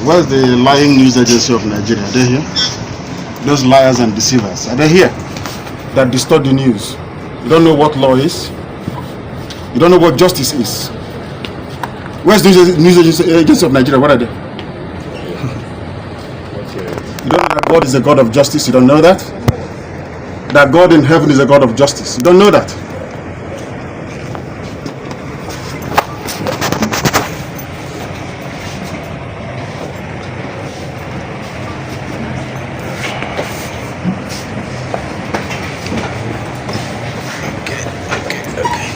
Where's the lying news agency of Nigeria? Are they here? Those liars and deceivers, are they here? That distort the news. You don't know what law is. You don't know what justice is. Where's the news agency of Nigeria? What are they? You don't know that God is a God of justice. You don't know that? That God in heaven is a God of justice. You don't know that? Okay.